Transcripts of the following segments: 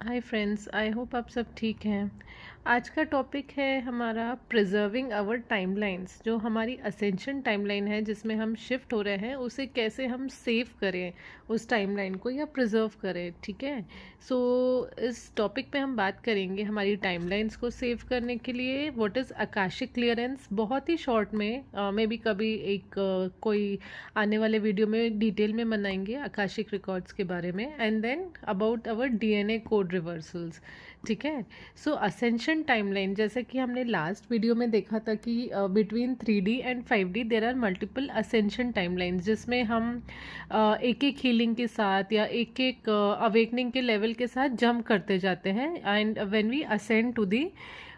Hi friends, I hope आप सब ठीक हैं। आज का टॉपिक है हमारा प्रिजर्विंग आवर टाइमलाइंस। जो हमारी असेंशन टाइमलाइन है जिसमें हम शिफ्ट हो रहे हैं, उसे कैसे हम सेव करें उस टाइमलाइन को या प्रिजर्व करें। ठीक है, सो इस टॉपिक पे हम बात करेंगे हमारी टाइमलाइंस को सेव करने के लिए व्हाट इज़ आकाशिक क्लियरेंस। बहुत ही शॉर्ट में मे बी कभी एक कोई आने वाले वीडियो में डिटेल में बनाएंगे आकाशिक रिकॉर्ड्स के बारे में, and then about our DNA code reversals. ठीक है, सो असेंशन टाइमलाइन, जैसे कि हमने लास्ट वीडियो में देखा था कि between 3D and 5D there are multiple ascension timelines, जिसमें हम एक एक हीलिंग के साथ या एक एक अवेकनिंग के लेवल के साथ जंप करते जाते हैं। And when we ascend to the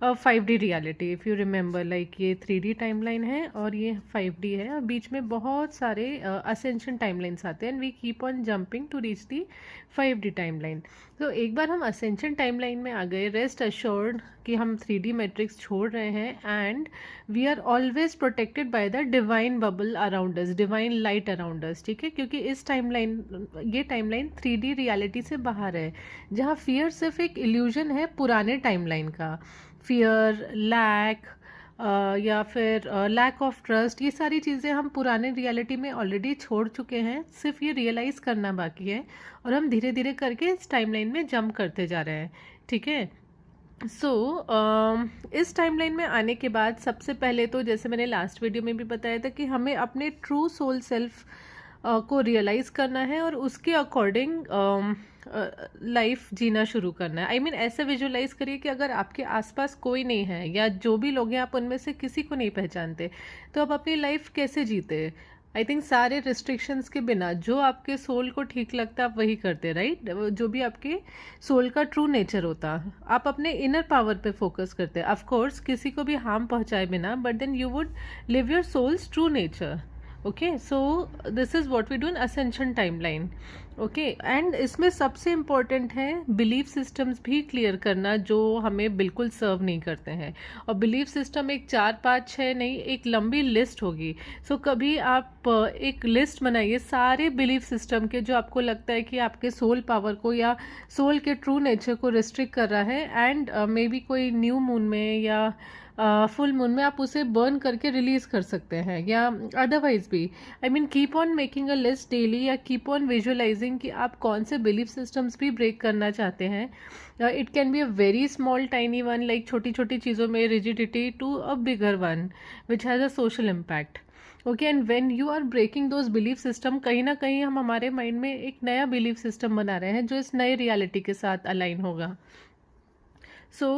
5D reality, if you remember, like ये 3D टाइमलाइन है और ये 5D है, और बीच में बहुत सारे असेंशन टाइमलाइंस आते हैं and we keep on jumping to reach the 5D timeline. तो एक बार हम असेंशन टाइमलाइन में आ गए, रेस्ट अश्योर्ड कि हम 3D मैट्रिक्स छोड़ रहे हैं and we are always protected by the divine bubble around us, divine light around us. ठीक है, क्योंकि इस टाइमलाइन ये टाइमलाइन 3D रियलिटी से बाहर है, जहाँ फियर सिर्फ एक इल्यूजन है पुराने टाइमलाइन का। फियर, लैक या फिर लैक ऑफ ट्रस्ट, ये सारी चीज़ें हम पुराने रियलिटी में ऑलरेडी छोड़ चुके हैं, सिर्फ ये रियलाइज़ करना बाकी है और हम धीरे धीरे करके इस टाइमलाइन में जंप करते जा रहे हैं। ठीक है, सो इस टाइमलाइन में आने के बाद सबसे पहले तो, जैसे मैंने लास्ट वीडियो में भी बताया था, कि हमें अपने ट्रू सोल सेल्फ को रियलाइज़ करना है और उसके अकॉर्डिंग लाइफ जीना शुरू करना है। आई मीन ऐसे विजुअलाइज करिए कि अगर आपके आसपास कोई नहीं है या जो भी लोग हैं आप उनमें से किसी को नहीं पहचानते, तो आप अपनी लाइफ कैसे जीते। आई थिंक सारे रिस्ट्रिक्शंस के बिना जो आपके सोल को ठीक लगता है आप वही करते, राइट। जो भी आपके सोल का ट्रू नेचर होता, आप अपने इनर पावर पे फोकस करते, ऑफ कोर्स किसी को भी हार्म पहुंचाए बिना, but then you would live your soul's true nature. Okay, so this is what we do in ascension timeline. Okay, and इसमें सबसे इम्पॉर्टेंट है बिलीफ सिस्टम्स भी क्लियर करना जो हमें बिल्कुल सर्व नहीं करते हैं। और बिलीफ सिस्टम एक 4 5 6 नहीं, एक लंबी लिस्ट होगी। सो कभी आप एक लिस्ट बनाइए सारे बिलीफ सिस्टम के जो आपको लगता है कि आपके सोल पावर को या सोल के ट्रू नेचर को रिस्ट्रिक्ट कर रहा है, एंड मे बी कोई न्यू मून में या फुल मून में आप उसे बर्न करके रिलीज कर सकते हैं, या अदरवाइज भी। I mean keep on making a list daily, या कीप ऑन विजुअलाइजिंग कि आप कौन से बिलीफ सिस्टम्स भी ब्रेक करना चाहते हैं। It can be a very small tiny one, like छोटी छोटी चीज़ों में rigidity, to a bigger one which has a social impact. Okay, and when you are breaking those belief system, कहीं ना कहीं हम हमारे माइंड में एक नया बिलीफ सिस्टम बना रहे हैं जो इस नए रियलिटी के साथ अलाइन होगा। सो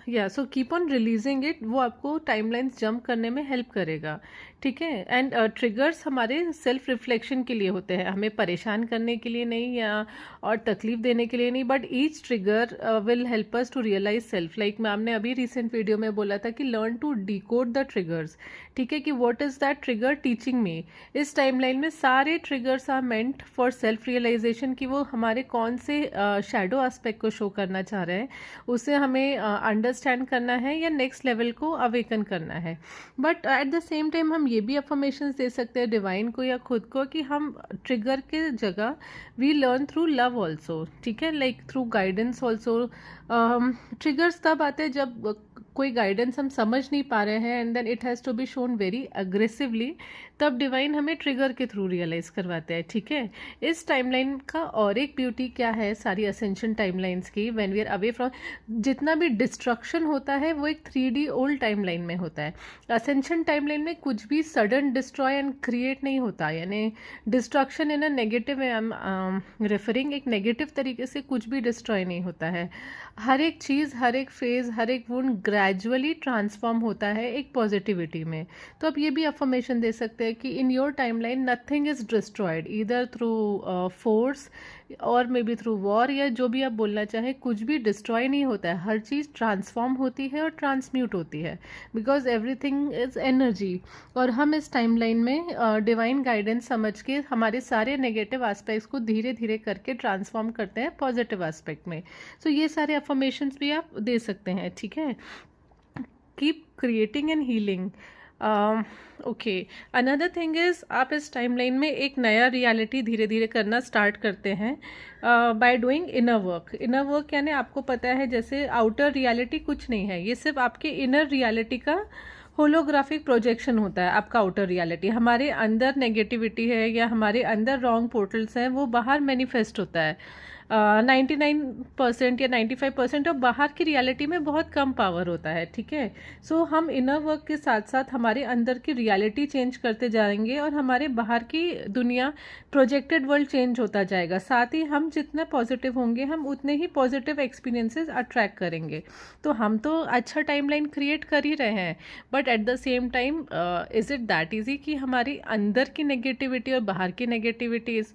या so keep on releasing it, वो आपको टाइमलाइंस जंप करने में हेल्प करेगा। ठीक है, एंड ट्रिगर्स हमारे सेल्फ रिफ्लेक्शन के लिए होते हैं, हमें परेशान करने के लिए नहीं या और तकलीफ देने के लिए नहीं, but each trigger will help us to realise self. Like ma'am ने अभी रिसेंट वीडियो में बोला था कि learn to decode the triggers. ठीक है, कि what is that trigger teaching me. इस टाइमलाइन में सारे triggers are meant for self realisation, कि वो हमारे कौन से शैडो एस्पेक्ट को शो करना चाह रहे हैं, उसे हमें अंडरस्टैंड करना है या नेक्स्ट लेवल को अवेकन करना है। But at the same time हम ये भी अफर्मेशंस दे सकते हैं डिवाइन को या खुद को, कि हम ट्रिगर के जगह we learn through love also. ठीक है, like through guidance also. Triggers तब आते हैं जब कोई गाइडेंस हम समझ नहीं पा रहे हैं and then it has to be shown very aggressively, तब डिवाइन हमें ट्रिगर के थ्रू रियलाइज करवाते हैं। ठीक है, इस टाइमलाइन का और एक ब्यूटी क्या है सारी असेंशन टाइमलाइंस की, when we are away from, जितना भी डिस्ट्रक्शन होता है वो एक 3D ओल्ड टाइमलाइन में होता है। असेंशन टाइमलाइन में कुछ भी सडन डिस्ट्रॉय एंड क्रिएट नहीं होता, यानी destruction in a negative, I am referring, एक नेगेटिव तरीके से कुछ भी डिस्ट्रॉय नहीं होता है। हर एक चीज़, हर एक फेज, हर एक वुंड ग्रेजुअली ट्रांसफॉर्म होता है एक पॉजिटिविटी में। तो आप ये भी अफर्मेशन दे सकते हैं कि in your timeline nothing is destroyed either through force और मे बी थ्रू वॉर, या जो भी आप बोलना चाहें, कुछ भी डिस्ट्रॉय नहीं होता है, हर चीज़ ट्रांसफॉर्म होती है और ट्रांसम्यूट होती है, बिकॉज एवरीथिंग इज एनर्जी। और हम इस टाइमलाइन में डिवाइन गाइडेंस समझ के हमारे सारे नेगेटिव एस्पेक्ट्स को धीरे धीरे करके ट्रांसफॉर्म करते हैं पॉजिटिव एस्पेक्ट में। सो ये सारे अफर्मेशंस भी आप दे सकते हैं। ठीक है, keep creating and healing. Okay, another thing is आप इस टाइमलाइन में एक नया रियलिटी धीरे धीरे करना स्टार्ट करते हैं by doing inner work. Inner work यानी आपको पता है जैसे आउटर रियलिटी कुछ नहीं है, ये सिर्फ आपके इनर रियलिटी का होलोग्राफिक प्रोजेक्शन होता है। आपका आउटर रियलिटी, हमारे अंदर नेगेटिविटी है या हमारे अंदर रॉन्ग पोर्टल्स हैं, वो बाहर मैनिफेस्ट होता है। 99% या 95% और बाहर की रियलिटी में बहुत कम पावर होता है, ठीक है। सो हम इनर वर्क के साथ साथ हमारे अंदर की रियलिटी चेंज करते जाएंगे और हमारे बाहर की दुनिया, प्रोजेक्टेड वर्ल्ड चेंज होता जाएगा। साथ ही हम जितना पॉजिटिव होंगे हम उतने ही पॉजिटिव एक्सपीरियंसेस अट्रैक्ट करेंगे। तो हम तो अच्छा टाइमलाइन क्रिएट कर ही रहे हैं, but at the same time is it that easy कि हमारी अंदर की नेगेटिविटी और बाहर की नेगेटिविटीज़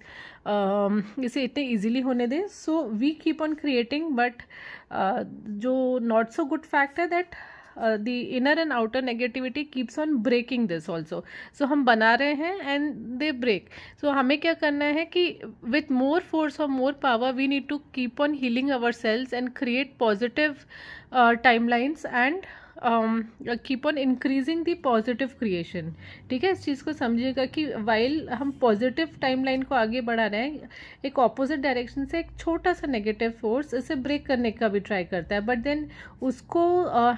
इसे इतने इजीली होने दें। So we keep on creating, but जो नॉट सो गुड फैक्ट है that the inner and outer negativity keeps on breaking this also. So हम बना रहे हैं एंड दे ब्रेक। सो हमें क्या करना है कि विथ मोर फोर्स और more power we need to keep on healing our cells and create positive timelines and keep on increasing the positive creation. ठीक है, इस चीज़ को समझिएगा कि वाइल हम पॉजिटिव टाइमलाइन को आगे बढ़ा रहे हैं, एक ऑपोजिट डायरेक्शन से एक छोटा सा नेगेटिव फोर्स इसे ब्रेक करने का भी ट्राई करता है, बट देन उसको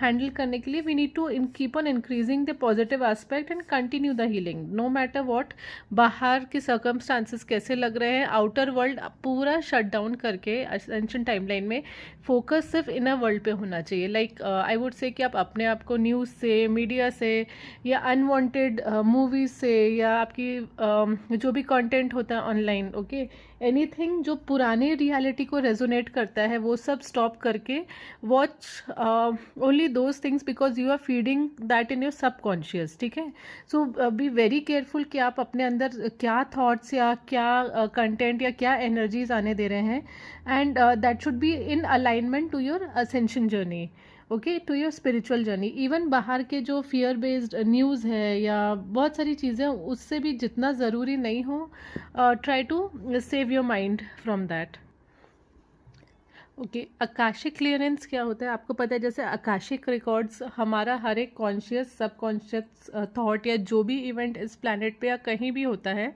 हैंडल करने के लिए we need to keep on increasing the positive aspect and continue the healing no matter what बाहर के सर्कमस्टांसिस कैसे लग रहे हैं। आउटर वर्ल्ड पूरा शट डाउन करके असेंशन टाइमलाइन में फोकस सिर्फ इनर वर्ल्ड पे होना चाहिए। लाइक आई वुड से कि आप अपने आप को न्यूज़ से, मीडिया से या अनवांटेड मूवीज़ से या आपकी जो भी कंटेंट होता है ऑनलाइन, ओके, एनीथिंग जो पुराने रियलिटी को रेजोनेट करता है वो सब स्टॉप करके watch only those things because you are feeding that in your subconscious. ठीक है, सो बी वेरी केयरफुल कि आप अपने अंदर क्या थॉट्स या क्या कंटेंट या क्या एनर्जीज आने दे रहे हैं, and that should be in alignment to your ascension journey, okay, to your spiritual journey. Even बाहर के जो फियर बेस्ड न्यूज़ है या बहुत सारी चीज़ें उससे भी जितना ज़रूरी नहीं हो, try to save your mind from that. Okay, akashic clearance क्या होता है आपको पता है? जैसे आकाशिक रिकॉर्ड्स हमारा हर एक कॉन्शियस सबकॉन्शियस थॉट या जो भी इवेंट इस प्लैनेट पे या कहीं भी होता है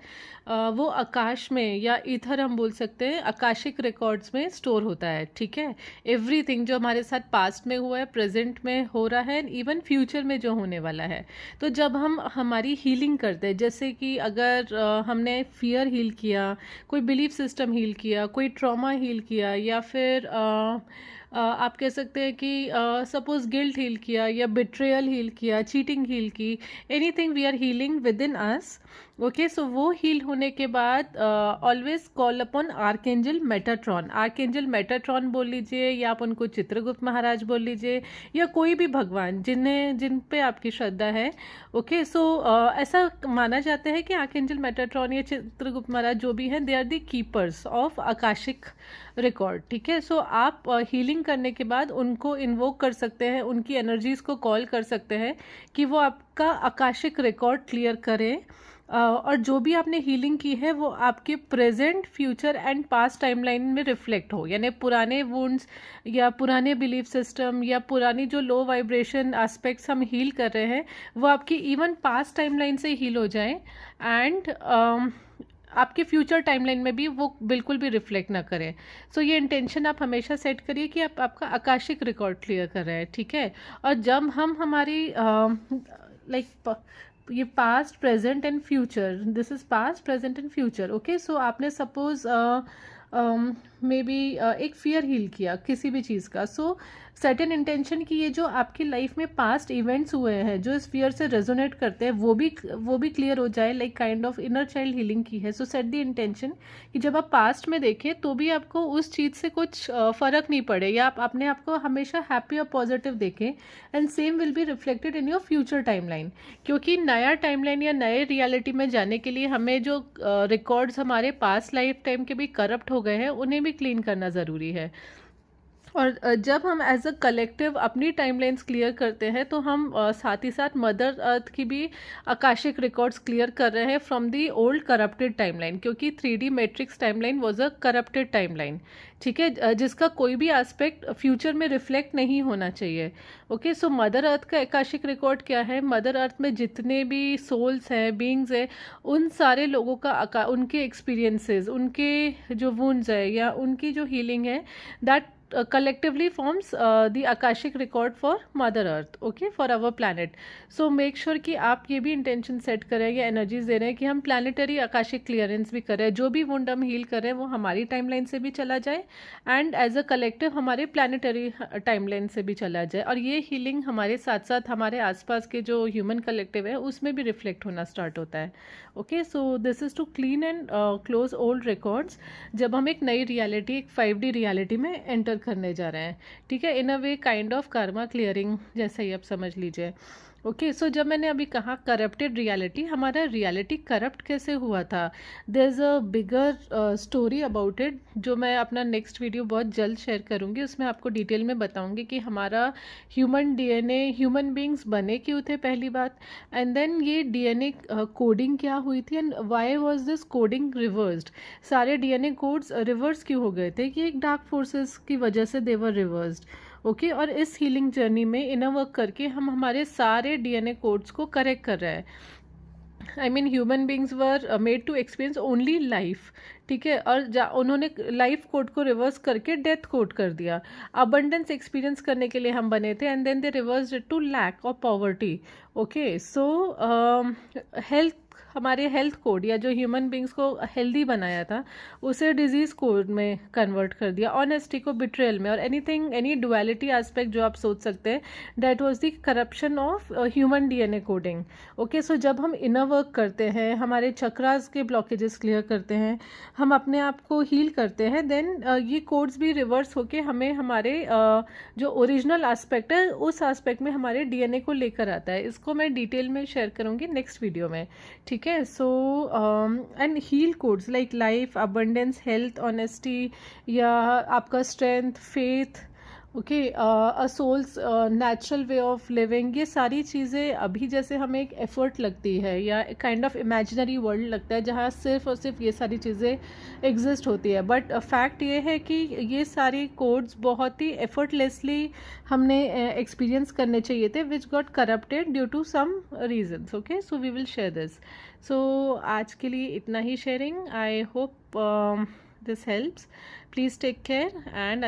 वो आकाश में या ईथर हम बोल सकते हैं आकाशिक रिकॉर्ड्स में स्टोर होता है। ठीक है, एवरीथिंग जो हमारे साथ पास्ट में हुआ है, प्रेजेंट में हो रहा है, इवन फ्यूचर में जो होने वाला है। तो जब हम हमारी हीलिंग करते हैं, जैसे कि अगर हमने फियर हील किया, कोई बिलीफ सिस्टम हील किया, कोई ट्रॉमा हील किया, या फिर आप कह सकते हैं कि सपोज गिल्ट हील किया या बिट्रेयल हील किया, चीटिंग हील की, anything we are healing within us. Okay, so वो हील होने के बाद always call upon archangel Metatron. Archangel Metatron बोल लीजिए या आप उनको चित्रगुप्त महाराज बोल लीजिए या कोई भी भगवान जिन पे आपकी श्रद्धा है। ओके, सो ऐसा माना जाता है कि आर्कएंजल मेटाट्रॉन या चित्रगुप्त महाराज जो भी हैं, they are the keepers of akashic record. ठीक है, सो आप हीलिंग करने के बाद उनको इन्वोक कर सकते हैं, उनकी एनर्जीज को कॉल कर सकते हैं कि वो आपका आकाशिक रिकॉर्ड क्लियर करें, और जो भी आपने हीलिंग की है वो आपके present, future and past timeline में रिफ्लेक्ट हो। यानी पुराने वुंड्स या पुराने बिलीफ सिस्टम या पुरानी जो लो वाइब्रेशन एस्पेक्ट्स हम हील कर रहे हैं वो आपकी इवन पास्ट टाइमलाइन से हील हो जाए, एंड आपके फ्यूचर टाइमलाइन में भी वो बिल्कुल भी रिफ्लेक्ट ना करें। सो ये इंटेंशन आप हमेशा सेट करिए कि आप आपका आकाशिक रिकॉर्ड क्लियर कर रहे हैं। ठीक है, और जब हम हमारी ये past, present and future, this is past, present and future. Okay, so आपने सपोज मे बी एक फियर हील किया किसी भी चीज़ का, सो सर्टेन इंटेंशन की ये जो आपकी लाइफ में पास्ट इवेंट्स हुए हैं जो इस फियर से रेजोनेट करते हैं वो भी क्लियर हो जाए, like kind of inner child healing की है। सो सेट द इंटेंशन कि जब आप पास्ट में देखें तो भी आपको उस चीज़ से कुछ फ़र्क नहीं पड़े, या आप अपने आप को हमेशा हैप्पी और पॉजिटिव देखें, and same will be reflected in your future timeline. क्योंकि नया टाइमलाइन या नए रियलिटी में जाने के लिए हमें जो रिकॉर्ड्स हमारे पास्ट लाइफ टाइम के भी करप्ट हो गए हैं उन्हें भी क्लीन करना ज़रूरी है। और जब हम एज अ कलेक्टिव अपनी टाइमलाइंस क्लियर करते हैं तो हम साथ ही साथ मदर अर्थ की भी आकाशिक रिकॉर्ड्स क्लियर कर रहे हैं from the old corrupted timeline, क्योंकि 3D matrix timeline was a corrupted timeline. ठीक है, जिसका कोई भी एस्पेक्ट फ्यूचर में रिफ्लेक्ट नहीं होना चाहिए। ओके, सो मदर अर्थ का आकाशिक रिकॉर्ड क्या है? मदर अर्थ में जितने भी सोल्स हैं, बींग्स हैं, उन सारे लोगों का उनके एक्सपीरियंसेस, उनके जो वुंड्स है या उनकी जो हीलिंग है, that collectively forms the akashic record for mother earth, okay, for our planet. So make sure कि आप ये भी intention set करें या energies दे रहे हैं कि हम planetary akashic clearance भी करें, जो भी wound हम heal कर रहे हैं वो हमारी timeline से भी चला जाए and as a collective हमारे planetary timeline से भी चला जाए, और ये healing हमारे साथ साथ हमारे आसपास के जो human collective है उसमें भी reflect होना start होता है। Okay, so this is to clean and close old records जब हम एक नई रियलिटी, एक 5D रियलिटी में एंटर करने जा रहे हैं। ठीक है, इन अ वे काइंड ऑफ कार्मा क्लियरिंग जैसा ही आप समझ लीजिए। ओके, सो जब मैंने अभी कहा करप्टेड रियलिटी, हमारा रियलिटी करप्ट कैसे हुआ था, there is a bigger story about it, जो मैं अपना नेक्स्ट वीडियो बहुत जल्द शेयर करूँगी। उसमें आपको डिटेल में बताऊँगी कि हमारा ह्यूमन DNA, ह्यूमन बींग्स बने क्यों थे पहली बात, एंड देन ये DNA कोडिंग क्या हुई थी and why was this coding reversed. सारे DNA कोड्स रिवर्स क्यों हो गए थे? कि एक डार्क फोर्सेस की वजह से दे वर रिवर्स्ड। ओके, और इस हीलिंग जर्नी में इनर वर्क करके हम हमारे सारे DNA कोड्स को करेक्ट कर रहे हैं। I mean human beings were made to experience only life. ठीक है, और उन्होंने लाइफ कोड को रिवर्स करके डेथ कोड कर दिया। अबंडेंस एक्सपीरियंस करने के लिए हम बने थे and then they reverse it to lack और पॉवर्टी। ओके, सो हेल्थ, हमारे हेल्थ कोड या जो ह्यूमन बींग्स को हेल्दी बनाया था उसे डिजीज कोड में कन्वर्ट कर दिया, ऑनेस्टी को बिट्रेयल में, और एनीथिंग, एनी डुअलिटी एस्पेक्ट जो आप सोच सकते हैं, that was the corruption of human DNA coding. Okay, so जब हम इनर वर्क करते हैं, हमारे चक्रास के ब्लॉकेजेस क्लियर करते हैं, हम अपने आप को हील करते हैं, देन ये कोड्स भी रिवर्स होके हमें हमारे जो ओरिजिनल एस्पेक्ट है उस एस्पेक्ट में हमारे DNA को लेकर आता है। इसको मैं डिटेल में शेयर करूँगी नेक्स्ट वीडियो में। ठीक है, so and heal codes like life, abundance, health, honesty, या आपका strength, faith, okay, a soul's natural way of living, ये सारी चीज़ें अभी जैसे हमें एक एफर्ट लगती है या काइंड ऑफ इमेजिनरी वर्ल्ड लगता है जहाँ सिर्फ और सिर्फ ये सारी चीज़ें एग्जिस्ट होती है, बट फैक्ट ये है कि ये सारी कोड्स बहुत ही एफर्टलेसली हमने एक्सपीरियंस करने चाहिए थे, which got corrupted due to some reasons. Okay, so we will share this. So आज के लिए इतना ही sharing. I hope this helps. Please take care and